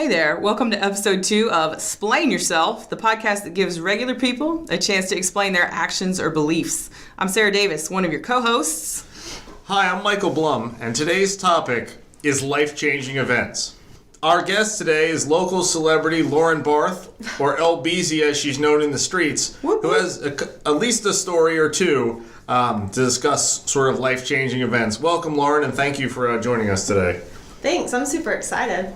Hey there, welcome to episode 2 of Splain Yourself, the podcast that gives regular people a chance to explain their actions or beliefs. I'm Sarah Davis, one of your co-hosts. Hi, I'm Michael Blum, and today's topic is life-changing events. Our guest today is local celebrity Lauren Barth, or LBZ as she's known in the streets, who has at least a story or two to discuss sort of life-changing events. Welcome, Lauren, and thank you for joining us today. Thanks, I'm super excited.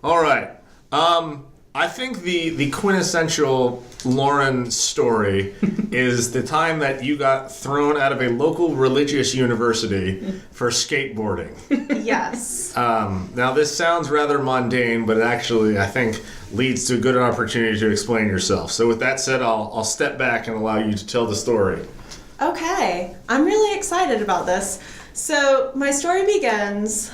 All right. I think the quintessential Lauren story is the time that you got thrown out of a local religious university for skateboarding. Yes. Now, this sounds rather mundane, but it actually, I think, leads to a good opportunity to explain yourself. So with that said, I'll step back and allow you to tell the story. Okay, I'm really excited about this. So my story begins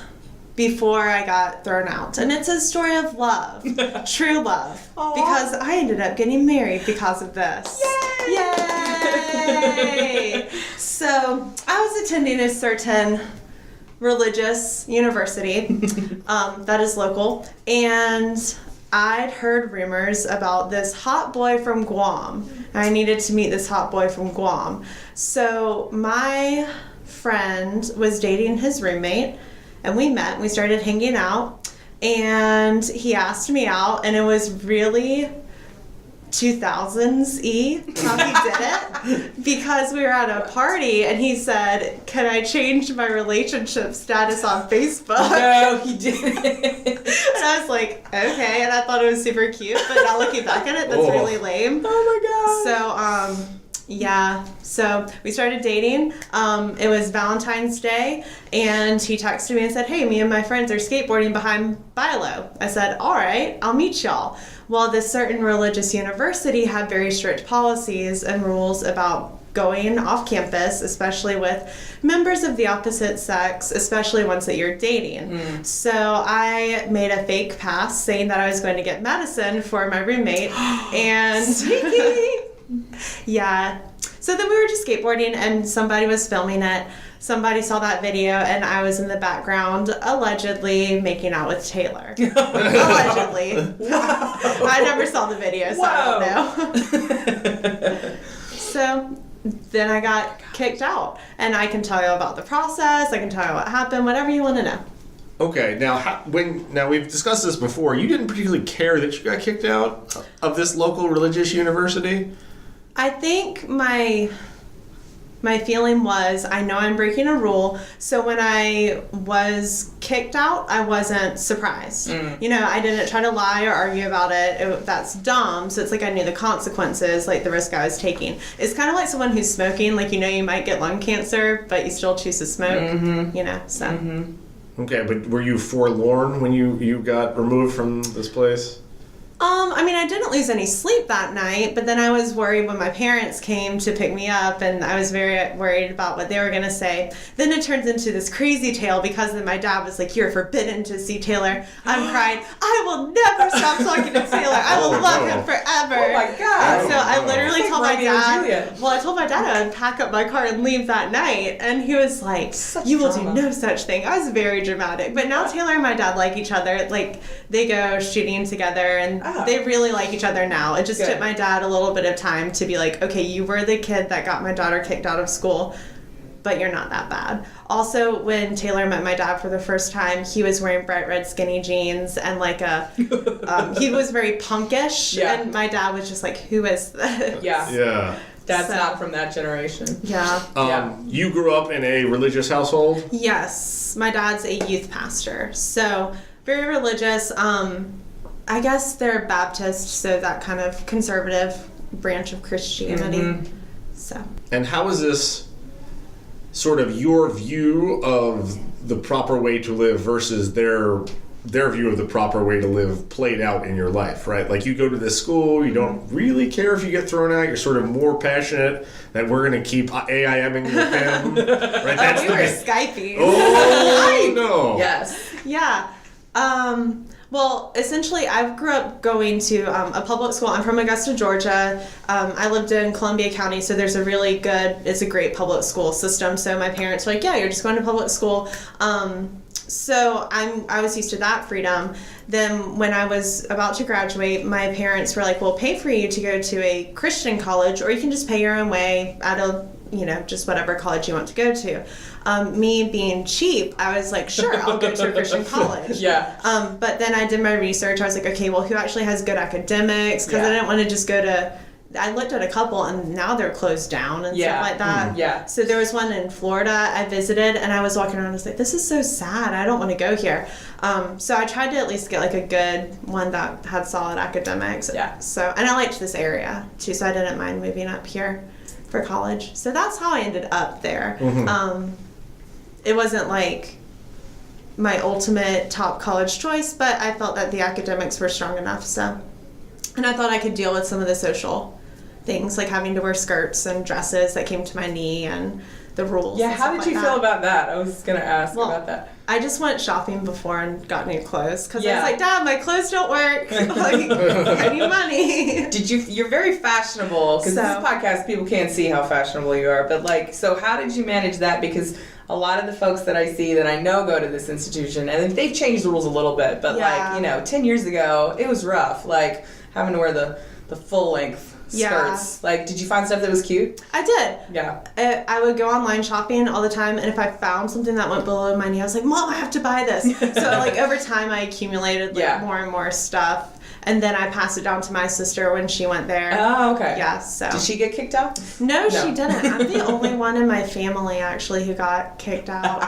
before I got thrown out. And it's a story of love, true love, because I ended up getting married because of this. Yay! Yay! So I was attending a certain religious university that is local, and I'd heard rumors about this hot boy from Guam. I needed to meet this hot boy from Guam. So my friend was dating his roommate, and we met, we started hanging out, and he asked me out, and it was really 2000s-y how he did it, because we were at a party, and he said, "Can I change my relationship status on Facebook?" No, he didn't. And I was like, okay, and I thought it was super cute, but now looking back at it, that's really lame. Oh my god. So, yeah, so we started dating. It was Valentine's Day, and he texted me and said, "Hey, me and my friends are skateboarding behind Bilo." I said, "All right, I'll meet y'all." Well, this certain religious university had very strict policies and rules about going off campus, especially with members of the opposite sex, especially ones that you're dating. So I made a fake pass saying that I was going to get medicine for my roommate, and Sneaky! yeah. So then we were just skateboarding, and somebody was filming it. Somebody saw that video, and I was in the background, allegedly making out with Taylor. Allegedly. I never saw the video, so I don't know. So then I got kicked out, and I can tell you about the process. I can tell you what happened, whatever you want to know. Okay, now we've discussed this before. You didn't particularly care that you got kicked out of this local religious university? I think my feeling was, I know I'm breaking a rule, so when I was kicked out, I wasn't surprised. You know, I didn't try to lie or argue about it. That's dumb, so it's like I knew the consequences, like the risk I was taking. It's kind of like someone who's smoking, like, you know, you might get lung cancer, but you still choose to smoke, you know, so. Okay, but were you forlorn when you got removed from this place? I mean, I didn't lose any sleep that night, but then I was worried when my parents came to pick me up, and I was very worried about what they were going to say. Then it turns into this crazy tale, because then my dad was like, "You're forbidden to see Taylor." I'm crying, "I will never stop talking to Taylor. I will love him forever." Oh my god. And so I literally told my Romeo and dad, Juliet. well, I told my dad I would pack up my car and leave that night, and he was like, "You will do no such thing." I was very dramatic. But now Taylor and my dad like each other. Like, they go shooting together, and they really like each other now. It just took my dad a little bit of time to be like, "Okay, you were the kid that got my daughter kicked out of school, but you're not that bad." Also, when Taylor met my dad for the first time, he was wearing bright red skinny jeans and like he was very punkish, and my dad was just like, "Who is this?" Yeah. Dad's not from that generation. Yeah. You grew up in a religious household? Yes. My dad's a youth pastor, so very religious. I guess they're Baptist, so that kind of conservative branch of Christianity. So. And how is this sort of your view of the proper way to live versus their view of the proper way to live played out in your life, right? Like, you go to this school, you don't really care if you get thrown out, you're sort of more passionate that we're going to keep AIMing with him, right? That's We were Skyping. Oh, no. Yes. Yeah. Well, essentially, I grew up going to a public school. I'm from Augusta, Georgia. I lived in Columbia County, so there's it's a great public school system. So my parents were like, "Yeah, you're just going to public school." So I was used to that freedom. Then when I was about to graduate, my parents were like, we'll pay for you to go to a Christian college, or you can just pay your own way at a, just whatever college you want to go to. Me being cheap, I was like, sure, I'll go to a Christian college. Yeah. But then I did my research. I was like, okay, well, who actually has good academics? Because I didn't want to just go to... I looked at a couple, and now they're closed down and stuff like that. Yeah. So there was one in Florida I visited, and I was walking around and I was like, this is so sad. I don't want to go here. So I tried to at least get like a good one that had solid academics. Yeah. So, and I liked this area too, so I didn't mind moving up here for college. So that's how I ended up there. Mm-hmm. It wasn't like my ultimate top college choice, but I felt that the academics were strong enough. So, and I thought I could deal with some of the social things, like having to wear skirts and dresses that came to my knee and the rules. Yeah, how did you feel about that? I was going to ask about that. I just went shopping before and got new clothes because I was like, Dad, my clothes don't work. Like, I need money. You're very fashionable, because this podcast, people can't see how fashionable you are, but like, so how did you manage that? Because a lot of the folks that I see that I know go to this institution, and they've changed the rules a little bit, but 10 years ago, it was rough, like having to wear the full length skirts. Like, did you find stuff that was cute? I did. Yeah. I would go online shopping all the time, and if I found something that went below my knee, I was like, Mom, I have to buy this. So, like, over time, I accumulated more and more stuff, and then I passed it down to my sister when she went there. Oh, okay. Yeah, so. Did she get kicked out? No, she didn't. I'm the only one in my family, actually, who got kicked out.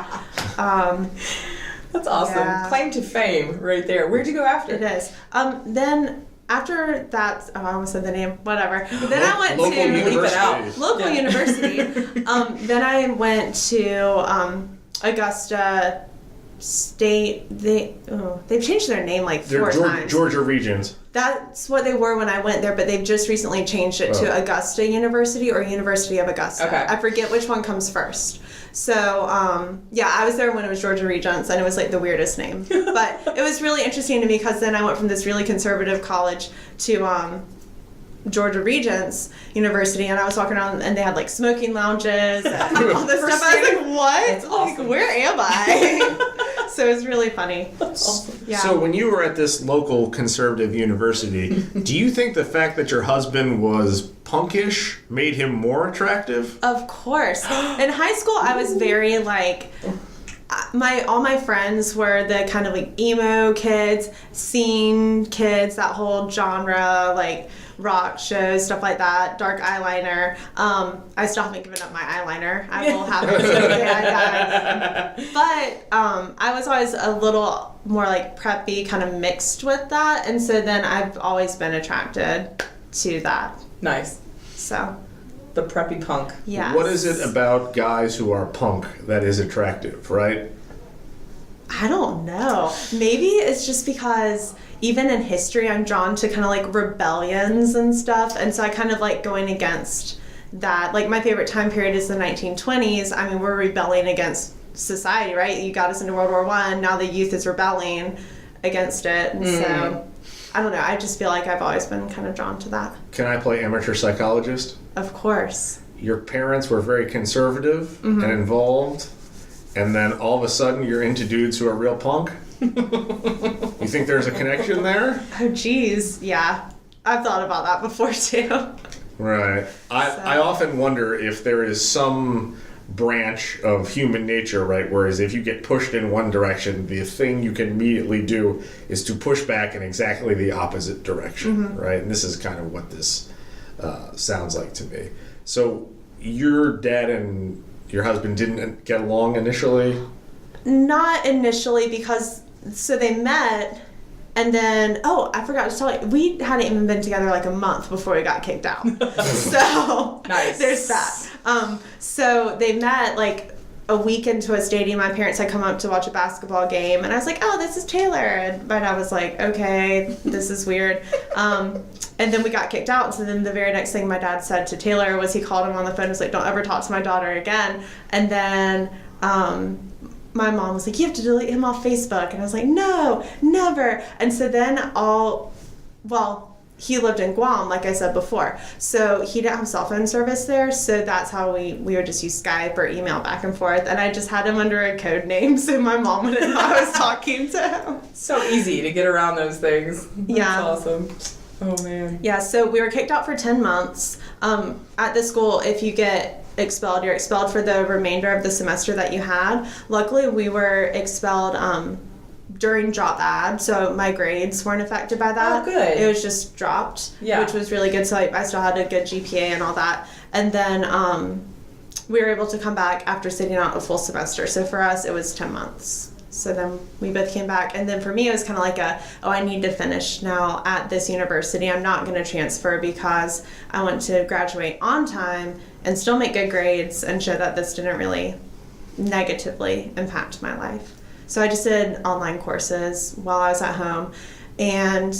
That's awesome. Yeah. Claim to fame right there. Where'd you go after? It is. Then... After that, I almost said the name, whatever. Then I went local university. Then I went to Augusta State. They've changed their name like four times. Georgia Regents. That's what they were when I went there, but they've just recently changed it to Augusta University or University of Augusta. Okay. I forget which one comes first. So, I was there when it was Georgia Regents, and it was like the weirdest name. But it was really interesting to me because then I went from this really conservative college to Georgia Regents University, and I was walking around, and they had like smoking lounges and all this stuff. I was like, what? That's awesome. Like, where am I? So it was really funny. That's awesome. Yeah. So when you were at this local conservative university, do you think the fact that your husband was punkish made him more attractive? Of course. In high school, I was very like... all my friends were the kind of like emo kids, scene kids, that whole genre, like rock shows, stuff like that, dark eyeliner. I still haven't given up my eyeliner. I will have it until the day I die. But I was always a little more like preppy, kind of mixed with that, and so then I've always been attracted to that. Nice. So. The preppy punk. Yeah. What is it about guys who are punk that is attractive, right? I don't know. Maybe it's just because even in history, I'm drawn to kind of like rebellions and stuff. And so I kind of like going against that. Like my favorite time period is the 1920s. I mean, we're rebelling against society, right? You got us into World War I. Now the youth is rebelling against it. And so, I don't know. I just feel like I've always been kind of drawn to that. Can I play amateur psychologist? Of course. Your parents were very conservative and involved, and then all of a sudden you're into dudes who are real punk? You think there's a connection there? Oh, geez. Yeah. I've thought about that before, too. Right. I often wonder if there is some branch of human nature, right, whereas if you get pushed in one direction, the thing you can immediately do is to push back in exactly the opposite direction, right? And this is kind of what this sounds like to me. So your dad and your husband didn't get along initially? Not initially, because so they met, and then I forgot to tell you, we hadn't even been together like a month before we got kicked out. So nice. There's that. So they met like a week into a stadium. My parents had come up to watch a basketball game, and I was like, "Oh, this is Taylor," and my dad was like, "Okay, this is weird." And then we got kicked out. So then the very next thing my dad said to Taylor was he called him on the phone and was like, "Don't ever talk to my daughter again." And then my mom was like, "You have to delete he lived in Guam, like I said before. So he didn't have cell phone service there. So that's how we would just use Skype or email back and forth. And I just had him under a code name so my mom wouldn't know I was talking to him. So easy to get around those things. That's awesome. Oh, man. Yeah, so we were kicked out for 10 months. At the school, if you get expelled, you're expelled for the remainder of the semester that you had. Luckily, we were expelled during drop ad, so my grades weren't affected by that. Oh, good. It was just dropped, which was really good. So I still had a good GPA and all that. And then we were able to come back after sitting out a full semester. So for us, it was 10 months. So then we both came back. And then for me, it was kind of like I need to finish now at this university. I'm not going to transfer because I want to graduate on time and still make good grades and show that this didn't really negatively impact my life. So I just did online courses while I was at home. And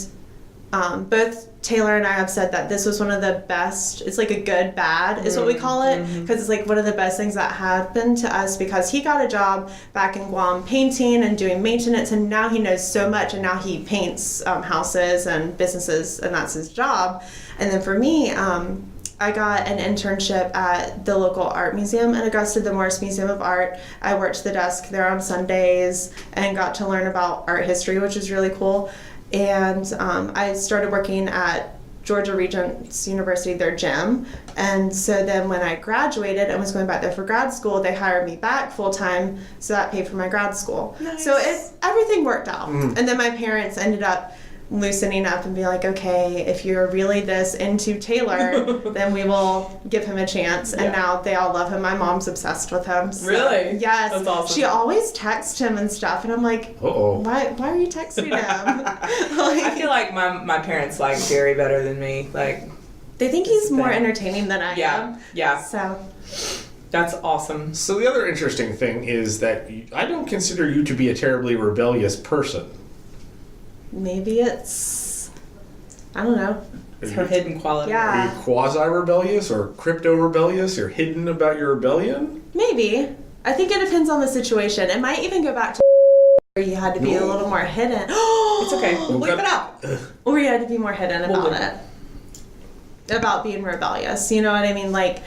both Taylor and I have said that this was one of the best, it's like a good bad is what we call it, because it's like one of the best things that happened to us, because he got a job back in Guam painting and doing maintenance, and now he knows so much, and now he paints houses and businesses, and that's his job. And then for me, I got an internship at the local art museum in Augusta, the Morris Museum of Art. I worked the desk there on Sundays and got to learn about art history, which is really cool. And I started working at Georgia Regents University, their gym. And so then when I graduated and was going back there for grad school, they hired me back full time, so that paid for my grad school. Nice. So everything worked out. And then my parents ended up loosening up and be like, okay, if you're really this into Taylor, then we will give him a chance. And now they all love him. My mom's obsessed with him. So, really? yes. That's awesome. She always texts him and stuff, and I'm like, why are you texting him? I feel like my parents like Jerry better than me. Like, they think he's more entertaining than I am. Yeah. So that's awesome. So the other interesting thing is that I don't consider you to be a terribly rebellious person. maybe it's, I don't know. It's her hidden quality. Yeah. Are you quasi-rebellious or crypto-rebellious or hidden about your rebellion? Maybe. I think it depends on the situation. It might even go back to where you had to be a little more hidden. It's okay. We'll bleep it out. Or you had to be more hidden about it. About being rebellious. You know what I mean? Like,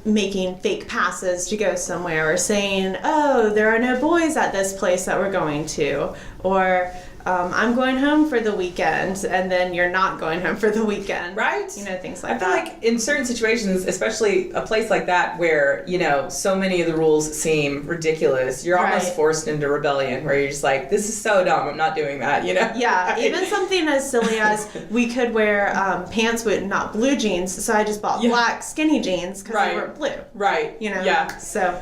making fake passes to go somewhere, or saying, oh, there are no boys at this place that we're going to, or I'm going home for the weekend, and then you're not going home for the weekend. Right? You know, things like that. I feel like in certain situations, especially a place like that where, you know, so many of the rules seem ridiculous, you're almost forced into rebellion, where you're just like, this is so dumb, I'm not doing that, you know? Yeah, even something as silly as we could wear pants with not blue jeans, so I just bought black skinny jeans because they were blue. Right. You know? Yeah. So...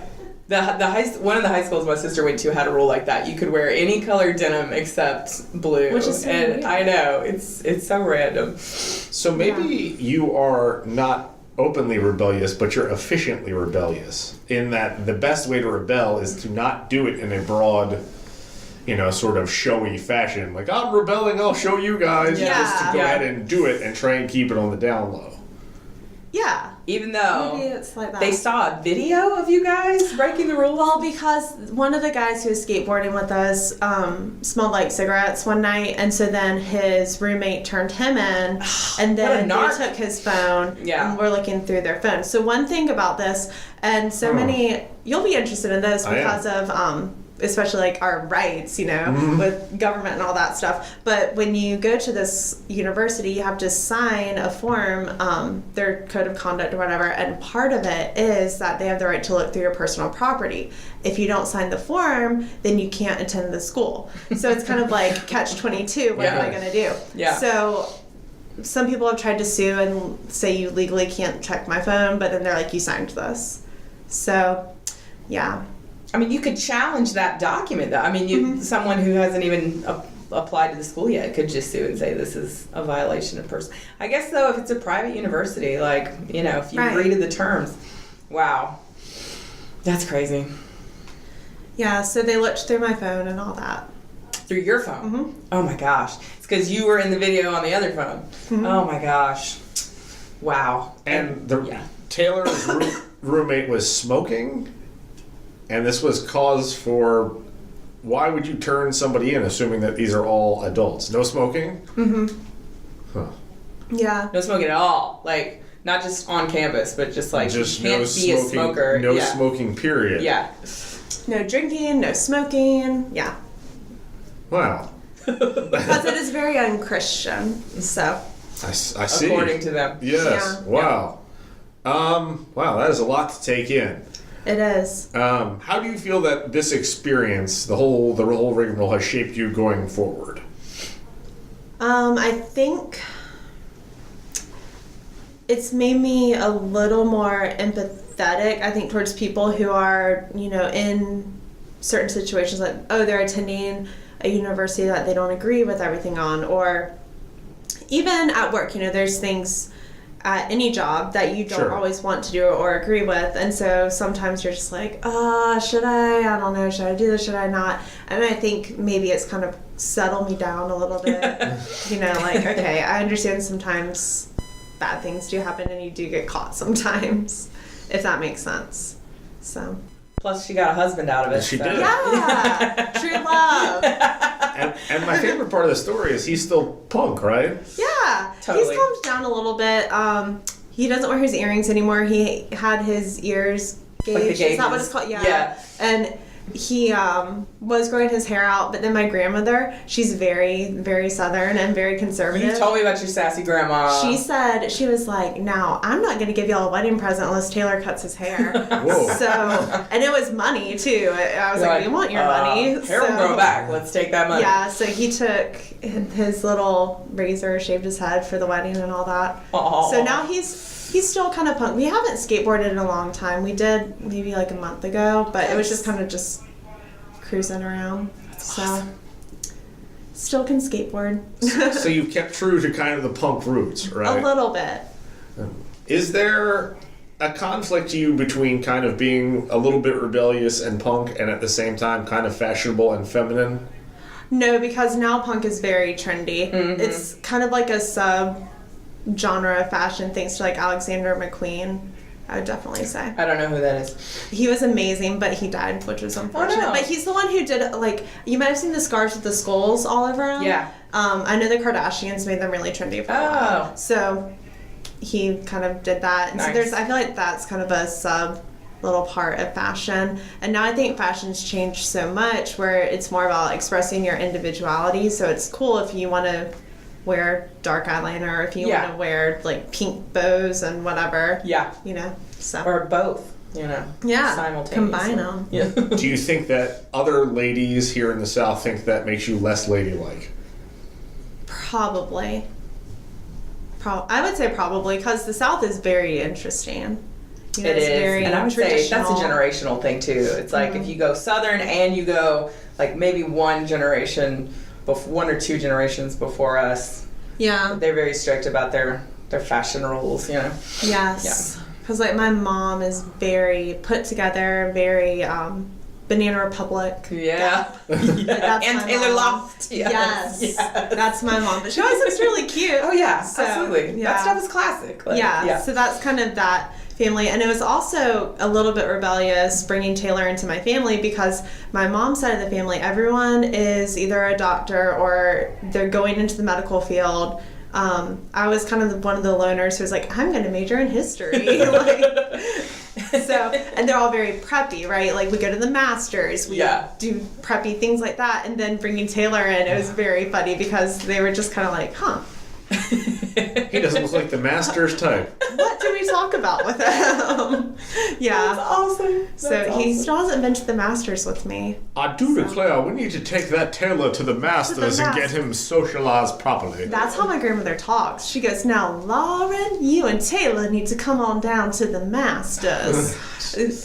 one of the high schools my sister went to had a rule like that. You could wear any color denim except blue. Which is so weird. I know. It's so random. So maybe you are not openly rebellious, but you're efficiently rebellious. In that the best way to rebel is to not do it in a broad, you know, sort of showy fashion. Like, I'm rebelling, I'll show you guys. Yeah. Just to go ahead and do it and try and keep it on the down low. Yeah. Even though maybe it's like that. they saw a video of you guys breaking the rules. Well, because one of the guys who was skateboarding with us smelled like cigarettes one night, and so then his roommate turned him in, and then they took his phone, and we're looking through their phone. So one thing about this, and so many, you'll be interested in this because of... especially like our rights, you know, with government and all that stuff. But when you go to this university, you have to sign a form, their code of conduct or whatever, and part of it is that they have the right to look through your personal property. If you don't sign the form, then you can't attend the school. So it's kind of like catch-22, what am I going to do? Yeah. So some people have tried to sue and say you legally can't check my phone, but then they're like, you signed this. So, yeah. I mean, you could challenge that document, though. I mean, someone who hasn't even applied to the school yet could just sue and say this is a violation of person. I guess, though, if it's a private university, like, you know, if you agree to the terms. Wow. That's crazy. Yeah, so they looked through my phone and all that. Through your phone? Oh, my gosh. It's because you were in the video on the other phone. Oh, my gosh. Wow. And Taylor's roommate was smoking? And this was cause for, why would you turn somebody in assuming that these are all adults? No smoking? Huh. Yeah. No smoking at all. Like, not just on campus, but just like, Just you can't no be smoking, a smoker. No yeah. smoking, period. Yeah. No drinking, no smoking. Yeah. Wow. Because it is very unchristian. So. I see. According to them. Yes. Yeah. Wow. Wow, that is a lot to take in. It is. How do you feel that this experience, the whole rigmarole, has shaped you going forward? I think it's made me a little more empathetic, I think, towards people who are, in certain situations, like, oh, they're attending a university that they don't agree with everything on, or even at work, there's things at any job that you don't always want to do or agree with, and so sometimes you're just like, should I don't know, should I do this, should I not? And I think maybe it's kind of settled me down a little bit. Like, okay, I understand sometimes bad things do happen and you do get caught sometimes, if that makes sense. So Plus, she got a husband out of it. She so. did. yeah, true love. And my favorite part of the story is he's still punk, right? Yeah, Totally. He's calmed down a little bit. He doesn't wear his earrings anymore. He had his ears gauged. Like the Is that what gauges. it's called? Yeah. Yeah. And he was growing his hair out, but then my grandmother, she's very, very Southern and very conservative. You told me about your sassy grandma. She said, she was like, now, I'm not going to give y'all a wedding present unless Taylor cuts his hair. Whoa. So, and it was money, too. I was like, we want your money. Hair will grow back. Let's take that money. Yeah, so he took his little razor, shaved his head for the wedding and all that. Aww. So now he's still kind of punk. We haven't skateboarded in a long time. We did maybe like a month ago, but it was just kind of just cruising around. That's so awesome. still can skateboard. So you've kept true to kind of the punk roots, right? A little bit. Is there a conflict to you between kind of being a little bit rebellious and punk and at the same time kind of fashionable and feminine? No, because now punk is very trendy. Mm-hmm. It's kind of like a sub-genre of fashion, thanks to like Alexander McQueen, I would definitely say. I don't know who that is. He was amazing, but he died, which was unfortunate. Oh, no. But he's the one who did, like, you might have seen the scarves with the skulls all over them. Yeah. I know the Kardashians made them really trendy for a while. Oh. So he kind of did that. And Nice. so I feel like that's kind of a sub little part of fashion. And now I think fashion's changed so much where it's more about expressing your individuality. So it's cool if you want to wear dark eyeliner or if you Yeah. want to wear like pink bows and whatever. Yeah. So Or both, yeah, simultaneously. combine them. Yeah. Do you think that other ladies here in the South think that makes you less ladylike? Probably. I would say probably because the South is very interesting. It is, very and I would say that's a traditional. generational thing too. It's like if you go Southern and you go like maybe one or two generations before us, Yeah. they're very strict about their fashion rules. Yes. Because like my mom is very put together, very Banana Republic. Yeah. That's And my Taylor mom. Loft. Yes. That's my mom. But she always looks really cute. Oh yeah, So, absolutely. yeah. That stuff is classic. Like, Yeah. So that's kind of that family. And it was also a little bit rebellious bringing Taylor into my family because my mom's side of the family, everyone is either a doctor or they're going into the medical field. I was kind of one of the loners who was like, I'm going to major in history. And they're all very preppy, right? Like we go to the masters, we do preppy things like that. And then bringing Taylor in, it was very funny because they were just kind of like, huh. He doesn't look like the master's type. What do we talk about with him? That's awesome. He still hasn't been to the Masters with me. I do declare we need to take that Taylor to the Masters and get him socialized properly. That's how my grandmother talks. She goes, now, Lauren, you and Taylor need to come on down to the Masters.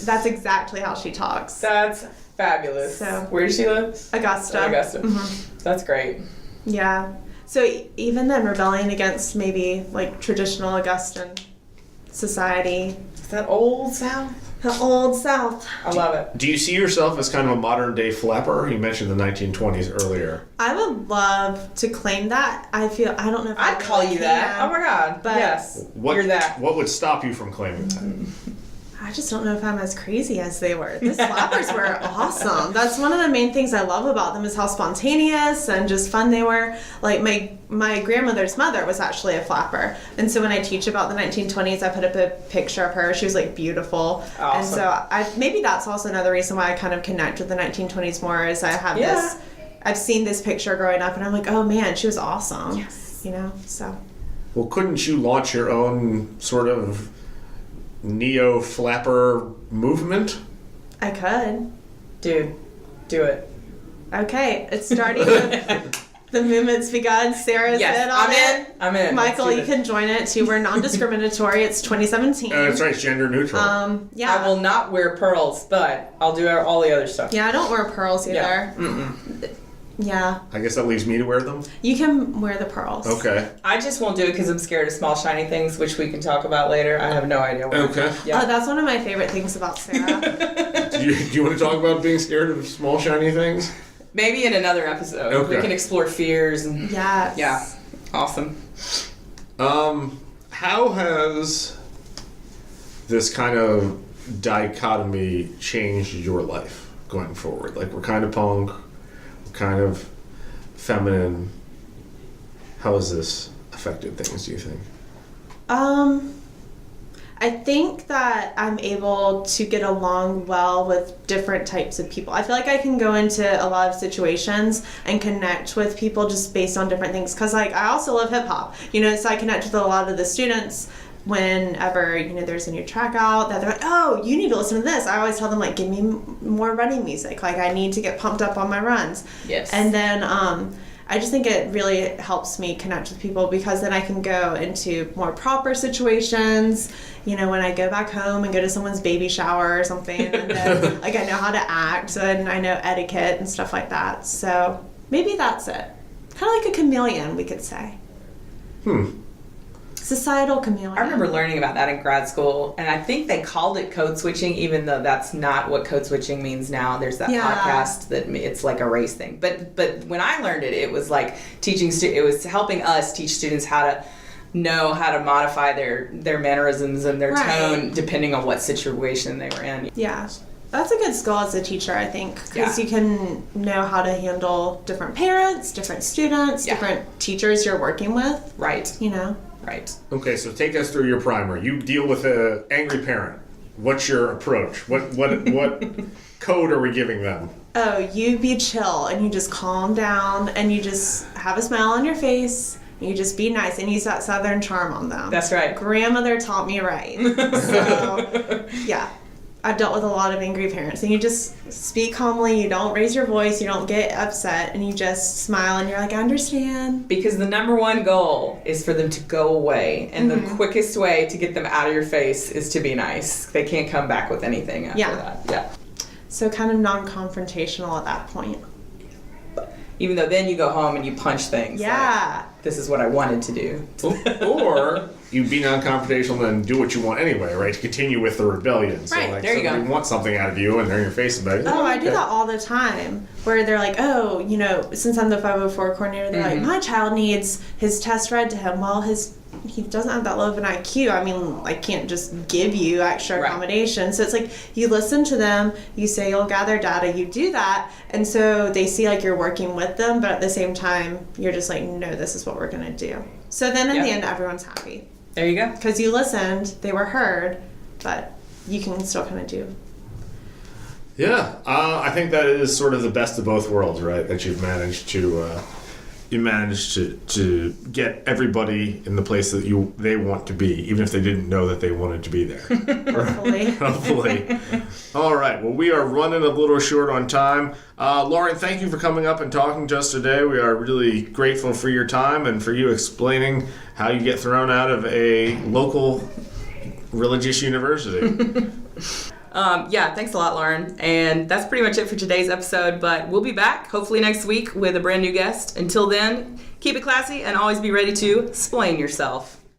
That's exactly how she talks. That's fabulous. So, where does she live? Augusta. Mm-hmm. That's great. Yeah. So even then, rebelling against maybe like traditional Augustan society. Is that old South? The old South. I love it. Do you see yourself as kind of a modern day flapper? You mentioned the 1920s earlier. I would love to claim that. I don't know if I'd call you that. Oh my God. But yes. What, You're that. What would stop you from claiming that? I I just don't know if I'm as crazy as they were. The flappers were awesome. That's one of the main things I love about them is how spontaneous and just fun they were. Like my grandmother's mother was actually a flapper. And so when I teach about the 1920s, I put up a picture of her. She was like beautiful. Awesome. And so maybe that's also another reason why I kind of connect with the 1920s more is I have I've seen this picture growing up and I'm like, oh man, she was awesome. Yes. You know, so. Well, couldn't you launch your own sort of neo-flapper movement? I could. Dude, do it. Okay, it's starting with the movement's begun. Sarah's in on it. I'm in. Michael, you can join it too. We're non-discriminatory. It's 2017. That's right, it's gender neutral. Yeah. I will not wear pearls, but I'll do all the other stuff. Yeah, I don't wear pearls either. Yeah. Yeah. I guess that leaves me to wear them? You can wear the pearls. Okay. I just won't do it because I'm scared of small shiny things, which we can talk about later. I have no idea what. Okay. Yeah. Oh, that's one of my favorite things about Sarah. Do you want to talk about being scared of small shiny things? Maybe in another episode. Okay. We can explore fears and Yes. Yeah. Awesome. How has this kind of dichotomy changed your life going forward? Like, we're kind of punk, we're kind of feminine. How has this affected things, do you think? I think that I'm able to get along well with different types of people. I feel like I can go into a lot of situations and connect with people just based on different things. Because, like, I also love hip-hop, you know, so I connect with a lot of the students whenever, you know, there's a new track out that they're like, oh, you need to listen to this. I always tell them, like, give me more running music. Like, I need to get pumped up on my runs. Yes. And then, I just think it really helps me connect with people because then I can go into more proper situations, you know, when I go back home and go to someone's baby shower or something, and then, like, I know how to act and I know etiquette and stuff like that. So maybe that's it. Kind of like a chameleon, we could say. Societal chameleon. I remember learning about that in grad school, and I think they called it code switching, even though that's not what code switching means now. There's that podcast that it's like a race thing. But when I learned it, it was like teaching. It was helping us teach students how to know how to modify their mannerisms and their tone depending on what situation they were in. Yeah. That's a good skill as a teacher, I think, because you can know how to handle different parents, different students, different teachers you're working with. Right. You know. Right. Okay, so take us through your primer. You deal with an angry parent. What's your approach? What code are we giving them? Oh, you be chill and you just calm down and you just have a smile on your face. And you just be nice and use that Southern charm on them. That's right. Grandmother taught me right. So, yeah. I've dealt with a lot of angry parents, and you just speak calmly, you don't raise your voice, you don't get upset, and you just smile and you're like, I understand. Because the number one goal is for them to go away, and the quickest way to get them out of your face is to be nice. They can't come back with anything after that. Yeah. So kind of non-confrontational at that point. Even though then you go home and you punch things. Yeah. Like, this is what I wanted to do. Or you be non-confrontational and do what you want anyway, right? To continue with the rebellion. So right, like there you go. Want something out of you and they're in your face about it. Oh, I do that all the time. Where they're like, oh, you know, since I'm the 504 coordinator, they're like, my child needs his test read to him. Well, he doesn't have that low of an IQ. I mean, I can't just give you extra accommodation. So it's like you listen to them, you say you'll gather data, you do that, and so they see like you're working with them, but at the same time, you're just like, no, this is what we're going to do. So then in the end, everyone's happy. There you go. Because you listened, they were heard, but you can still kind of do. Yeah, I think that is sort of the best of both worlds, right? That you've managed to get everybody in the place that they want to be, even if they didn't know that they wanted to be there. Hopefully. All right. Well, we are running a little short on time. Lauren, thank you for coming up and talking to us today. We are really grateful for your time and for you explaining how you get thrown out of a local religious university. Thanks a lot, Lauren. And that's pretty much it for today's episode, but we'll be back hopefully next week with a brand new guest. Until then, keep it classy and always be ready to splain yourself.